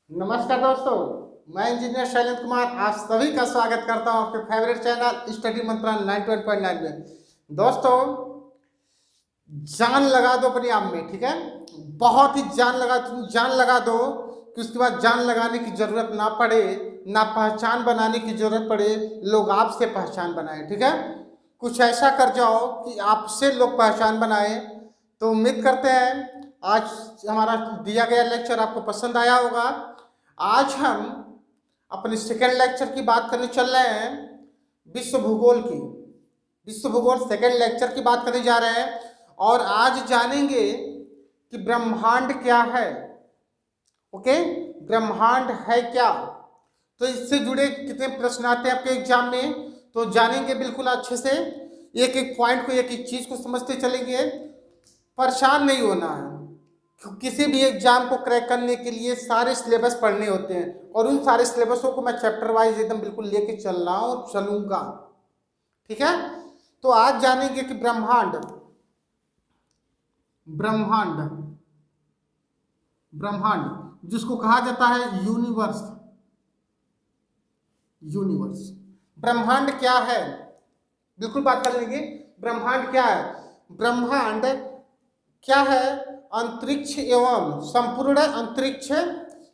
नमस्कार दोस्तों, मैं इंजीनियर शैलेंद्र कुमार आप सभी का स्वागत करता हूं आपके फेवरेट चैनल स्टडी मंत्रा 91.9 में। दोस्तों, जान लगा दो अपने आप में, ठीक है। बहुत ही जान लगा दो कि उसके बाद जान लगाने की जरूरत ना पड़े, ना पहचान बनाने की जरूरत पड़े, लोग आपसे पहचान बनाए, ठीक है। कुछ ऐसा कर जाओ कि आपसे लोग पहचान बनाए। तो उम्मीद करते हैं आज हमारा दिया गया लेक्चर आपको पसंद आया होगा। आज हम अपने सेकेंड लेक्चर की बात करने चल रहे हैं, विश्व भूगोल की। विश्व भूगोल सेकेंड लेक्चर की बात करने जा रहे हैं और आज जानेंगे कि ब्रह्मांड क्या है। ओके, ब्रह्मांड है क्या, तो इससे जुड़े कितने प्रश्न आते हैं आपके एग्जाम में, तो जानेंगे बिल्कुल अच्छे से। एक एक पॉइंट को, एक एक चीज को समझते चलेंगे। परेशान नहीं होना है। किसी भी एग्जाम को क्रैक करने के लिए सारे सिलेबस पढ़ने होते हैं और उन सारे सिलेबसों को मैं चैप्टर वाइज एकदम बिल्कुल लेके चल रहा हूं और चलूंगा, ठीक है। तो आज जानेंगे कि ब्रह्मांड ब्रह्मांड ब्रह्मांड जिसको कहा जाता है यूनिवर्स। यूनिवर्स ब्रह्मांड क्या है, बिल्कुल बात कर लेंगे। ब्रह्मांड क्या है? ब्रह्मांड क्या है? अंतरिक्ष एवं संपूर्ण अंतरिक्ष,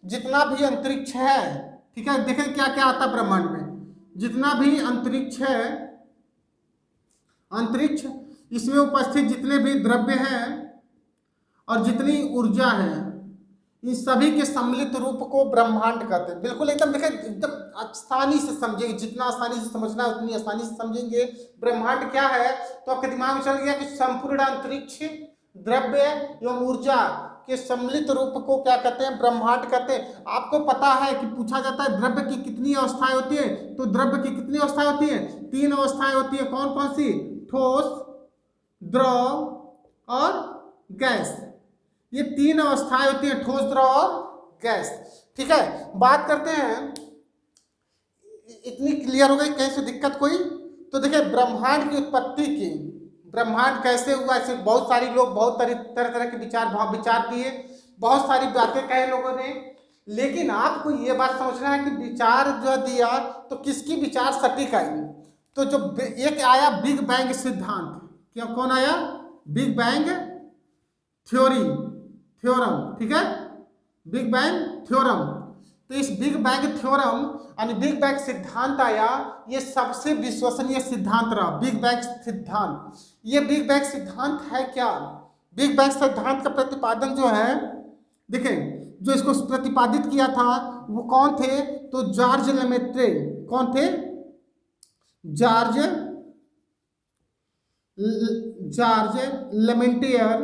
जितना भी अंतरिक्ष है, ठीक है। देखिए क्या क्या आता है ब्रह्मांड में। जितना भी अंतरिक्ष है, अंतरिक्ष, इसमें उपस्थित जितने भी द्रव्य हैं और जितनी ऊर्जा है, इन सभी के सम्मिलित रूप को ब्रह्मांड कहते हैं। बिल्कुल एकदम देखिए, एकदम आसानी से समझेंगे, जितना आसानी से समझना है उतनी आसानी से समझेंगे। ब्रह्मांड क्या है तो आपके दिमाग में चल गया कि संपूर्ण अंतरिक्ष, द्रव्य एवं ऊर्जा के सम्मिलित रूप को क्या कहते हैं? ब्रह्मांड कहते हैं। आपको पता है कि पूछा जाता है द्रव्य की कितनी अवस्थाएं होती है, तो द्रव्य की कितनी अवस्थाएं होती है? 3 अवस्थाएं होती है। कौन कौन सी? ठोस, द्रव और गैस। ये 3 अवस्थाएं होती है, ठोस, द्रव और गैस, ठीक है। बात करते हैं, इतनी क्लियर हो गई, कहीं से दिक्कत कोई? तो देखिए ब्रह्मांड की उत्पत्ति की, ब्रह्मांड कैसे हुआ, ऐसे बहुत सारी लोग बहुत तरह तरह के विचार दिए, बहुत सारी बातें कहे लोगों ने। लेकिन आपको ये बात समझना है कि विचार जो दिया तो किसकी विचार सटीक आई। तो जो एक आया बिग बैंग सिद्धांत, क्या कौन आया? बिग बैंग थ्योरम, ठीक है, बिग बैंग थ्योरम। तो इस बिग बैंग थ्योरम यानी बिग बैंग सिद्धांत आया, ये सबसे विश्वसनीय सिद्धांत रहा, बिग बैंग सिद्धांत। ये बिग बैंग सिद्धांत है क्या? बिग बैंग सिद्धांत का प्रतिपादन जो है, देखें, जो इसको प्रतिपादित किया था वो कौन थे? तो जॉर्ज लेमेत्रे। कौन थे? जॉर्ज लेमेंटियर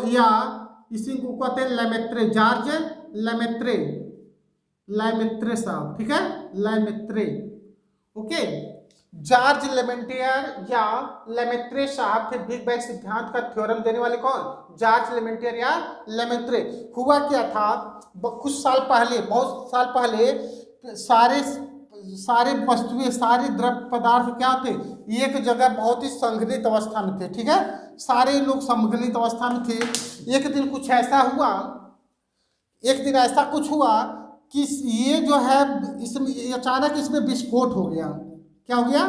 या इसी को कहते हैं लेमेत्रे, जॉर्ज लेमेत्रे साहब, ठीक है, लेमेत्रे। ओके, जॉर्ज लेमेंटियर या लेमेत्रे साहब थे बिग बैंग सिद्धांत का थ्योरम देने वाले। कौन? जॉर्ज लेमेंटियर या लेमेत्रे। हुआ क्या था, कुछ साल पहले, बहुत साल पहले, सारे वस्तुएं, सारे द्रव्य पदार्थ क्या थे? एक जगह बहुत ही संघनित अवस्था में थे, ठीक है। सारे लोग संघनित अवस्था में थे। एक दिन कुछ ऐसा हुआ, एक दिन ऐसा कुछ हुआ कि ये जो है, इसमें अचानक इसमें विस्फोट हो गया। क्या हो गया?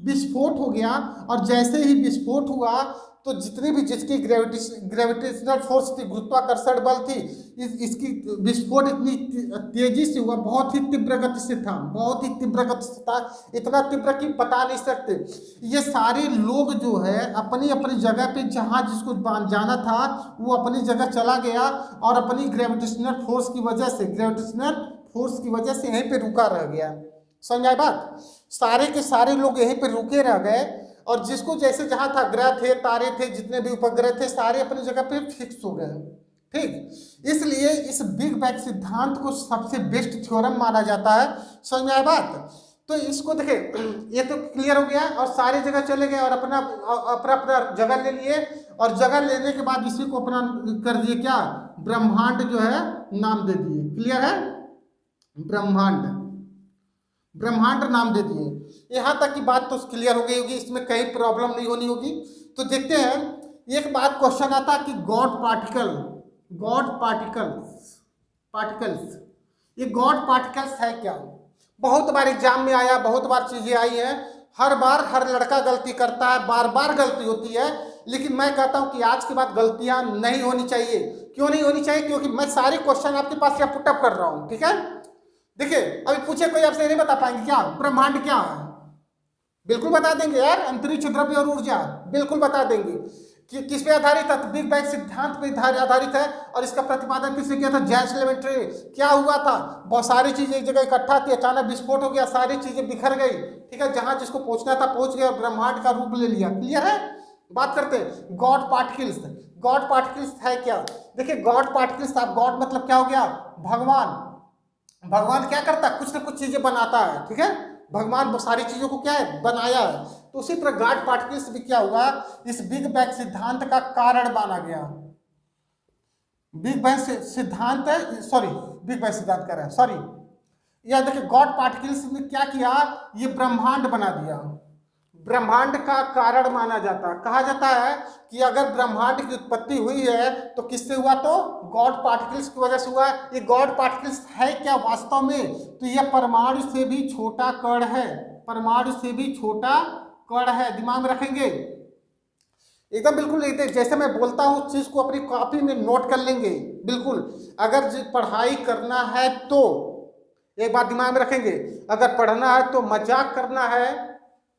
विस्फोट हो गया। और जैसे ही विस्फोट हुआ तो जितनी भी जिसकी ग्रेविटेशनल फोर्स थी, गुरुत्वाकर्षण बल थी, इसकी विस्फोट इतनी तेजी से हुआ, बहुत ही तीव्र गति से था, बहुत ही तीव्र गति से था, इतना तीव्र कि बता नहीं सकते। ये सारे लोग जो है अपनी अपनी जगह पे, जहाँ जिसको जाना था वो अपनी जगह चला गया और अपनी ग्रेविटेशनल फोर्स की वजह से यहीं पे रुका रह गया। समझ आई बात? सारे के सारे लोग यहीं पे रुके रह गए और जिसको जैसे जहां था, ग्रह थे, तारे थे, जितने भी उपग्रह थे, सारे अपनी जगह पे फिक्स हो गए, ठीक। इसलिए इस बिग बैंग सिद्धांत को सबसे बेस्ट थ्योरम माना जाता है। समझ में आया बात? तो इसको देखे, ये तो क्लियर हो गया और सारे जगह चले गए और अपना अपना जगह ले लिए और जगह लेने के बाद इसी को अपना कर दिए क्या? ब्रह्मांड जो है नाम दे दिए। क्लियर है? ब्रह्मांड नाम दे दिए। यहां तक की बात तो क्लियर हो गई होगी, इसमें कहीं प्रॉब्लम नहीं होनी होगी। तो देखते हैं, एक बात क्वेश्चन आता कि God particle, God particles, particles, ये गॉड पार्टिकल्स है क्या? बहुत बार एग्जाम में आया, बहुत बार चीजें आई हैं, हर बार हर लड़का गलती करता है, बार बार गलती होती है, लेकिन मैं कहता हूं कि आज के बाद गलतियां नहीं होनी चाहिए। क्यों नहीं होनी चाहिए? क्योंकि मैं सारे क्वेश्चन आपके पास यहाँ पुटअप कर रहा हूं, ठीक है? देखिए, अभी पूछे कोई आपसे नहीं बता पाएंगे क्या ब्रह्मांड क्या है? बिल्कुल बता देंगे यार, अंतरिक्ष, द्रव्य और ऊर्जा, बिल्कुल बता देंगे। कि किस पे आधारित है? बिग बैंग सिद्धांत पे आधारित है, और इसका प्रतिपादन किसने किया था? जैक्स लेवेंट्री। क्या हुआ था? बहुत सारी चीजें एक जगह इकट्ठा थी, अचानक विस्फोट हो गया, सारी चीजें बिखर गई, ठीक है? जहां जिसको पहुंचना था पहुंच गया, ब्रह्मांड का रूप ले लिया। क्लियर है? बात करते हैं गॉड पार्टिकल्स। गॉड पार्टिकल्स है क्या? देखिए, गॉड पार्टिकल्स, आप गॉड मतलब क्या हो गया? भगवान। भगवान क्या करता है? कुछ ना कुछ चीजें बनाता है, ठीक है? भगवान सारी चीजों को क्या है? बनाया है। तो उसी तरह गॉड पार्टिकल्स भी क्या हुआ? इस बिग बैंग सिद्धांत का कारण माना गया। बिग बैंग सिद्धांत, सॉरी, बिग बैंग सिद्धांत कह रहा है, सॉरी, यह देखिए, गॉड पार्टिकल्स ने क्या किया? ये ब्रह्मांड बना दिया। ब्रह्मांड का कारण माना जाता है। कहा जाता है कि अगर ब्रह्मांड की उत्पत्ति हुई है तो किससे हुआ? तो गॉड पार्टिकल्स की वजह से हुआ। ये गॉड पार्टिकल्स है क्या वास्तव में? तो यह परमाणु से भी छोटा कण है, परमाणु से भी छोटा कण है। दिमाग में रखेंगे एकदम, बिल्कुल जैसे मैं बोलता हूँ चीज को अपनी कॉपी में नोट कर लेंगे। बिल्कुल, अगर पढ़ाई करना है तो एक बात दिमाग में रखेंगे, अगर पढ़ना है तो मजाक करना है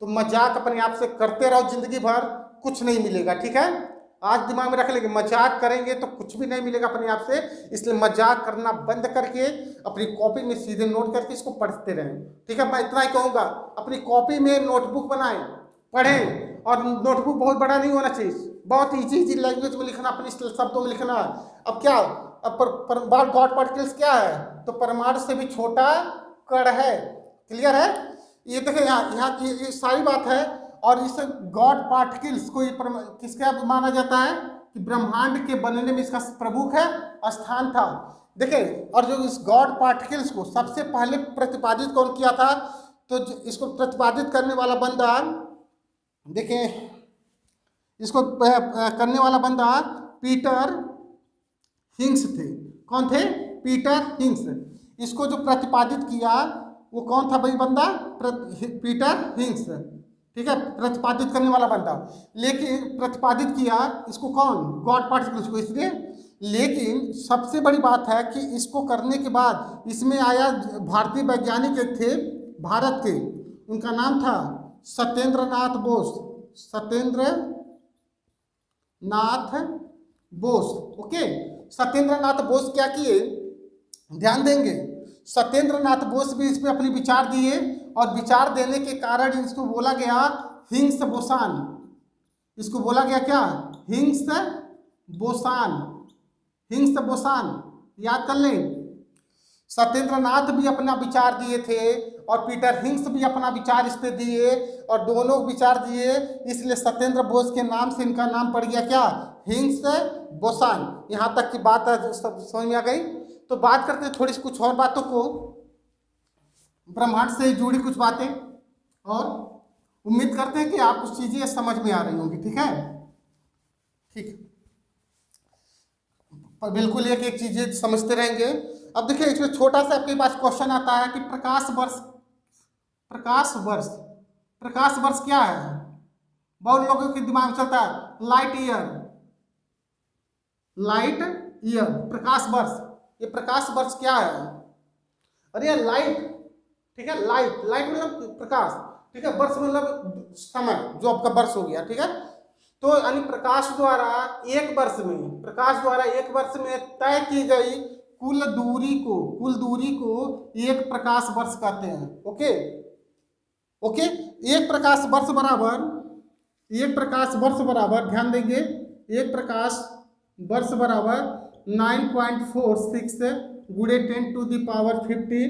तो मजाक अपने आप से करते रहो जिंदगी भर, कुछ नहीं मिलेगा, ठीक है? आज दिमाग में रख लेंगे, मजाक करेंगे तो कुछ भी नहीं मिलेगा अपने आप से, इसलिए मजाक करना बंद करके अपनी कॉपी में सीधे नोट करके इसको पढ़ते रहें, ठीक है? मैं इतना ही कहूँगा, अपनी कॉपी में नोटबुक बनाएं, पढ़ें, और नोटबुक बहुत बड़ा नहीं होना चाहिए, बहुत इजी लैंग्वेज में लिखना, अपने शब्दों में लिखना। अब क्या, अब गॉड पार्टिकल्स क्या है? तो परमाणु से भी छोटा कण है। क्लियर है? ये देखिए, यहाँ ये सारी बात है। और इस गॉड पार्टिकल्स को किसका माना जाता है? कि ब्रह्मांड के बनने में इसका प्रमुख है स्थान था। देखिए, और जो इस गॉड पार्टिकल्स को सबसे पहले प्रतिपादित कौन किया था? तो इसको प्रतिपादित करने वाला बंदा, देखिए, इसको करने वाला बंदा पीटर हिंग्स थे। कौन थे? पीटर हिंग्स। इसको जो प्रतिपादित किया वो कौन था भाई बंदा? पीटर हिंग्स, ठीक है? प्रतिपादित करने वाला बंदा। लेकिन प्रतिपादित किया इसको कौन? गॉड पार्टिकल्स को, इसलिए। लेकिन सबसे बड़ी बात है कि इसको करने के बाद इसमें आया, भारतीय वैज्ञानिक एक थे भारत के, उनका नाम था सत्येंद्र नाथ बोस। सत्येंद्र नाथ बोस, ओके? सत्येंद्र नाथ बोस क्या किए? ध्यान देंगे, सत्येंद्र नाथ बोस भी इसमें अपने विचार दिए, और विचार देने के कारण इसको बोला गया हिग्स बोसान। इसको बोला गया क्या? Higgs boson. हिग्स बोसान, याद कर लें। सत्येंद्र नाथ भी अपना विचार दिए थे, और पीटर हिग्स भी अपना विचार इस पे दिए, और दोनों विचार दिए, इसलिए सत्येंद्र बोस के नाम से इनका नाम पड़ गया क्या? Higgs boson. यहाँ तक की बात समझ में आ गई? तो बात करते हैं थोड़ी सी कुछ और बातों को, ब्रह्मांड से जुड़ी कुछ बातें, और उम्मीद करते हैं कि आप कुछ चीजें समझ में आ रही होंगी, ठीक है? ठीक, बिल्कुल एक एक चीजें समझते रहेंगे। अब देखिए, इसमें छोटा सा आपके पास क्वेश्चन आता है कि प्रकाश वर्ष, प्रकाश वर्ष, प्रकाश वर्ष क्या है? बहुत लोगों के दिमाग में चलता है लाइट ईयर, लाइट ईयर, प्रकाश वर्ष। ये प्रकाश वर्ष क्या है? अरे लाइट, ठीक है? लाइट, लाइट मतलब प्रकाश, ठीक है? वर्ष मतलब समय, जो आपका वर्ष हो गया, ठीक है? तो यानी प्रकाश द्वारा एक वर्ष में, प्रकाश द्वारा एक वर्ष में तय की गई कुल दूरी को, कुल दूरी को एक प्रकाश वर्ष कहते हैं। Okay, okay? एक प्रकाश वर्ष बराबर, एक प्रकाश वर्ष बराबर, ध्यान देंगे, एक प्रकाश वर्ष बराबर 9.46 गुणे 10⁻15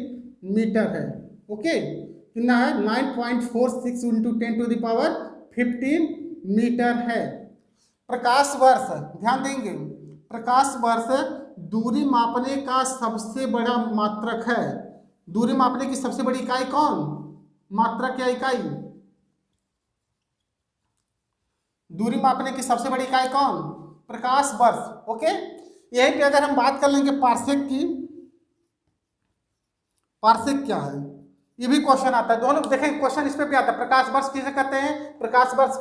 मीटर है। ओके, कितना है? 9.46 इंटू 10⁻15 मीटर है प्रकाश वर्ष। ध्यान देंगे, प्रकाश वर्ष दूरी मापने का सबसे बड़ा मात्रक है। दूरी मापने की सबसे बड़ी इकाई कौन? मात्रक या इकाई? दूरी मापने की सबसे बड़ी इकाई कौन? प्रकाश वर्ष। ओके, यहीं पे अगर हम बात कर लेंगे पार्सेक की, पार्सेक क्या है, ये भी क्वेश्चन आता है। दोनों देखें क्वेश्चन इस पे भी आता है। प्रकाश वर्ष किसे कहते हैं, प्रकाश वर्ष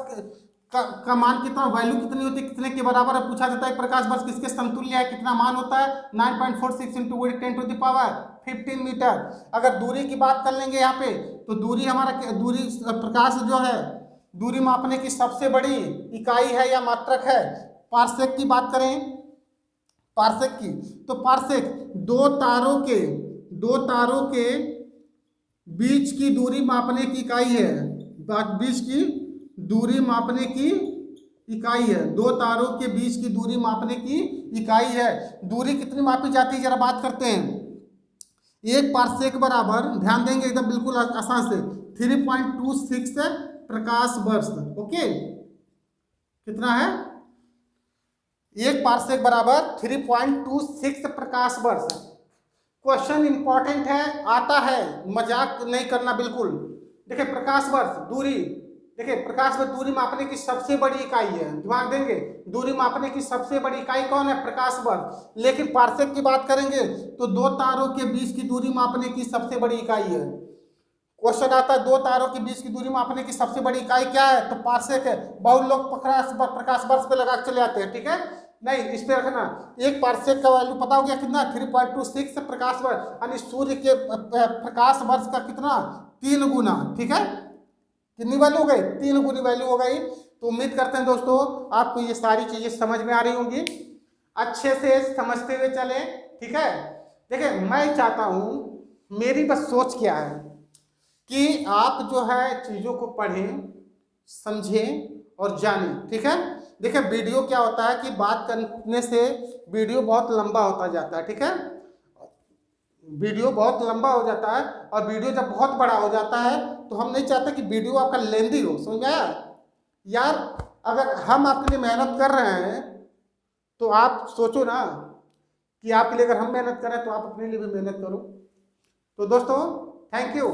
का मान कितना, वैल्यू कितनी होती है, कितने के बराबर है, पूछा जाता है प्रकाश वर्ष किसके समतुल्य है, कितना मान होता है, 9.46 इंटू 10⁻15 मीटर। अगर दूरी की बात कर लेंगे यहाँ पे, तो दूरी हमारा दूरी प्रकाश जो है दूरी मापने की सबसे बड़ी इकाई है या मात्रक है। पार्सेक की बात करें, पार्सेक की, तो पार्सेक दो तारों के बीच की दूरी मापने की इकाई है, बीच की दूरी मापने की इकाई है, दो तारों के बीच की दूरी मापने की इकाई है। दूरी कितनी मापी जाती है जरा बात करते हैं। एक पार्सेक बराबर, ध्यान देंगे एकदम बिल्कुल आसान से, 3.26 प्रकाश वर्ष। ओके, कितना है, एक पार्सेक बराबर 3.26 प्रकाश वर्ष। क्वेश्चन इंपॉर्टेंट है, आता है, मजाक नहीं करना बिल्कुल। देखिए प्रकाश वर्ष दूरी, देखिए प्रकाश वर्ष दूरी मापने की सबसे बड़ी इकाई है, दिमाग देंगे, दूरी मापने की सबसे बड़ी इकाई कौन है, प्रकाश वर्ष। लेकिन पार्सेक की बात करेंगे तो दो तारों के बीच की दूरी मापने की सबसे बड़ी इकाई है। क्वेश्चन आता है दो तारों के बीच की दूरी मापने की सबसे बड़ी इकाई क्या है, तो पार्सेक है। बहुत लोग प्रकाश वर्ष पे लगा चले आते हैं, ठीक है, नहीं इस पे रखना। एक पार्सेक का वैल्यू पता हो गया कितना, 3.26 प्रकाश वर्ष, यानी सूर्य के प्रकाश वर्ष का कितना, 3 गुना। ठीक है, कितनी वैल्यू हो गई, 3 गुनी वैल्यू हो गई। तो उम्मीद करते हैं दोस्तों आपको ये सारी चीजें समझ में आ रही होंगी, अच्छे से समझते हुए चले। ठीक है, देखिए मैं चाहता हूं, मेरी बस सोच क्या है कि आप जो है चीजों को पढ़ें, समझें और जानें। ठीक है, देखिए वीडियो क्या होता है कि बात करने से वीडियो बहुत लंबा होता जाता है। ठीक है, वीडियो बहुत लंबा हो जाता है, और वीडियो जब बहुत बड़ा हो जाता है तो हम नहीं चाहते कि वीडियो आपका लेंदी हो, समझ में आया यार। अगर हम आपके लिए मेहनत कर रहे हैं तो आप सोचो ना कि आपके लिए अगर हम मेहनत कर रहे हैं तो आप अपने लिए भी मेहनत करो। तो दोस्तों थैंक यू।